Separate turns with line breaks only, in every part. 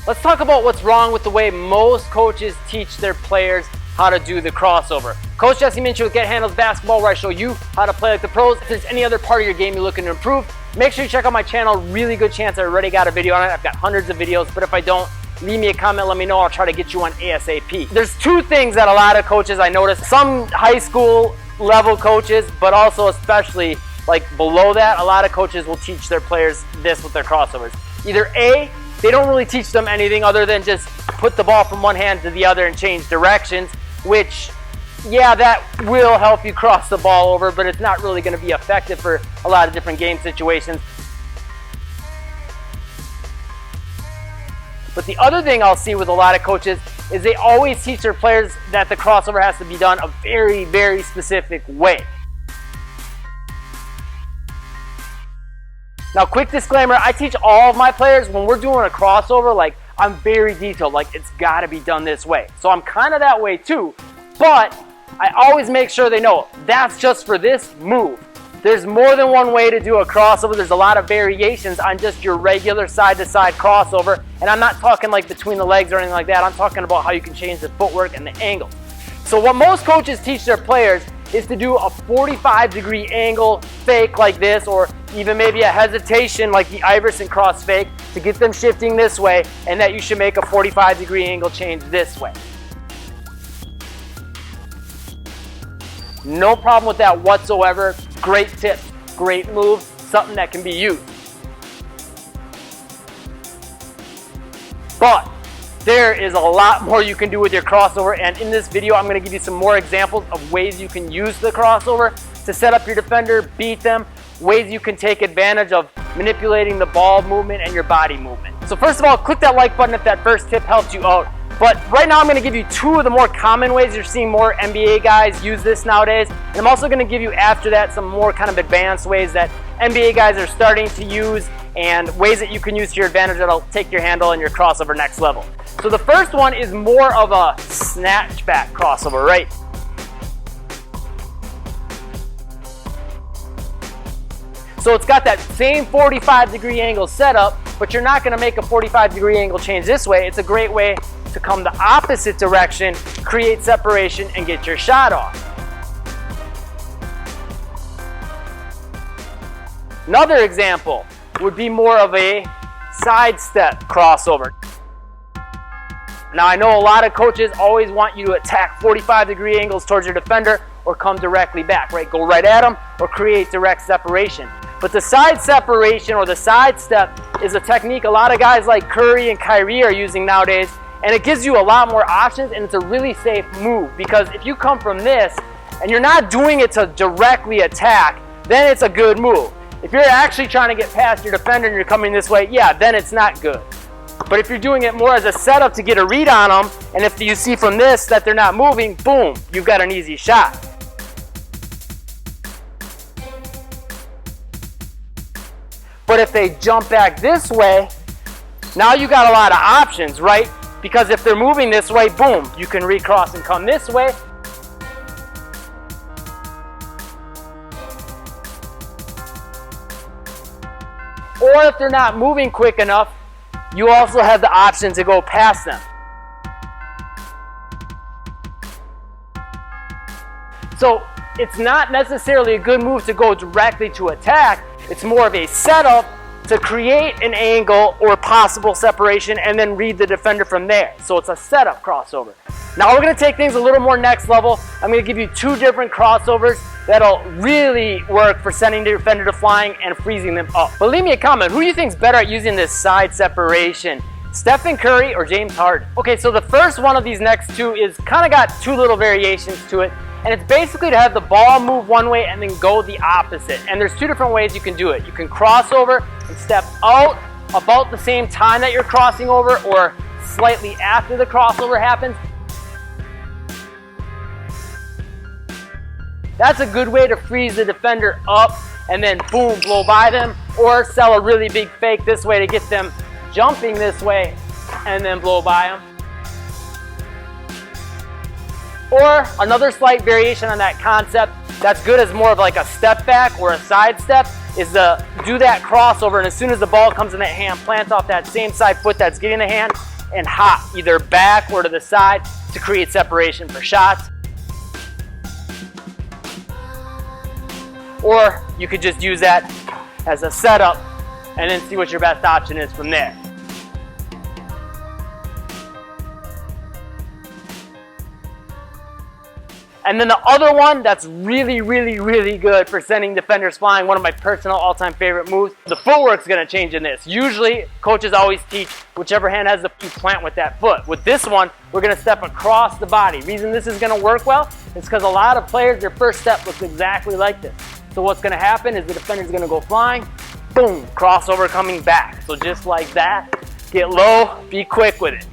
Let's talk about what's wrong with the way most coaches teach their players how to do the crossover. Coach Jesse Muench with Get Handles Basketball, where I show you how to play like the pros. If there's any other part of your game you're looking to improve, make sure you check out my channel. Really good chance I already got a video on it. I've got hundreds of videos, but if I don't, leave me a comment, let me know. I'll try to get you on ASAP. There's two things that a lot of coaches I notice, some high school level coaches, but also especially like below that, a lot of coaches will teach their players this with their crossovers. Either A, they don't really teach them anything other than just put the ball from one hand to the other and change directions, which, yeah, that will help you cross the ball over, but it's not really going to be effective for a lot of different game situations. But the other thing I'll see with a lot of coaches is they always teach their players that the crossover has to be done a very, very specific way. Now, quick disclaimer, I teach all of my players when we're doing a crossover, like, I'm very detailed, like, it's got to be done this way. So I'm kind of that way too, but I always make sure they know that's just for this move. There's more than one way to do a crossover. There's a lot of variations on just your regular side-to-side crossover, and I'm not talking like between the legs or anything like that. I'm talking about how you can change the footwork and the angles. So what most coaches teach their players is to do a 45-degree angle fake like this, or even maybe a hesitation like the Iverson cross fake to get them shifting this way, and that you should make a 45-degree angle change this way. No problem with that whatsoever. Great tip, great move, something that can be used. But there is a lot more you can do with your crossover, and in this video I'm going to give you some more examples of ways you can use the crossover to set up your defender, beat them, ways you can take advantage of manipulating the ball movement and your body movement. So first of all, click that like button if that first tip helped you out. But right now I'm going to give you two of the more common ways you're seeing more NBA guys use this nowadays. And I'm also going to give you after that some more kind of advanced ways that NBA guys are starting to use and ways that you can use to your advantage that'll take your handle and your crossover next level. So the first one is more of a snapback crossover, right? So it's got that same 45-degree angle setup, but you're not going to make a 45-degree angle change this way. It's a great way to come the opposite direction, create separation, and get your shot off. Another example would be more of a sidestep crossover. Now, I know a lot of coaches always want you to attack 45-degree angles towards your defender or come directly back, right? Go right at them or create direct separation. But the side separation or the side step is a technique a lot of guys like Curry and Kyrie are using nowadays, and it gives you a lot more options, and it's a really safe move, because if you come from this and you're not doing it to directly attack, then it's a good move. If you're actually trying to get past your defender and you're coming this way, yeah, then it's not good. But if you're doing it more as a setup to get a read on them, and if you see from this that they're not moving, boom, you've got an easy shot. But if they jump back this way, now you got a lot of options, right? Because if they're moving this way, boom, you can recross and come this way. Or if they're not moving quick enough, you also have the option to go past them. So it's not necessarily a good move to go directly to attack. It's more of a setup to create an angle or possible separation and then read the defender from there. So it's a setup crossover. Now we're going to take things a little more next level. I'm going to give you two different crossovers that'll really work for sending the defender to flying and freezing them up. But leave me a comment. Who do you think is better at using this side separation? Stephen Curry or James Harden? Okay, so the first one of these next two is kind of got two little variations to it. And it's basically to have the ball move one way and then go the opposite. And there's two different ways you can do it. You can cross over and step out about the same time that you're crossing over, or slightly after the crossover happens. That's a good way to freeze the defender up and then boom, blow by them, or sell a really big fake this way to get them jumping this way and then blow by them. Or another slight variation on that concept that's good as more of like a step back or a side step is to do that crossover, and as soon as the ball comes in that hand, plant off that same side foot that's getting the hand and hop, either back or to the side, to create separation for shots. Or you could just use that as a setup and then see what your best option is from there. And then the other one that's really, really, really good for sending defenders flying, one of my personal all-time favorite moves, the footwork's gonna change in this. Usually, coaches always teach whichever hand has the plant with that foot. With this one, we're gonna step across the body. Reason this is gonna work well is because a lot of players, their first step looks exactly like this. So what's gonna happen is the defender's gonna go flying, boom, crossover coming back. So just like that, get low, be quick with it.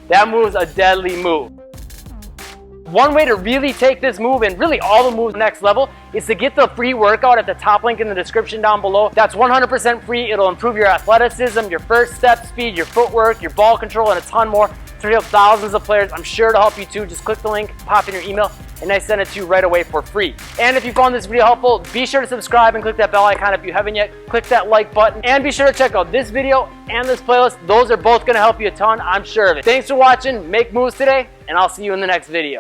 That move's a deadly move. One way to really take this move, and really all the moves next level, is to get the free workout at the top link in the description down below. That's 100% free. It'll improve your athleticism, your first step speed, your footwork, your ball control, and a ton more. It's going to help thousands of players. I'm sure to help you too. Just click the link, pop in your email, and I send it to you right away for free. And if you found this video helpful, be sure to subscribe and click that bell icon if you haven't yet. Click that like button, and be sure to check out this video and this playlist. Those are both going to help you a ton, I'm sure of it. Thanks for watching. Make moves today, and I'll see you in the next video.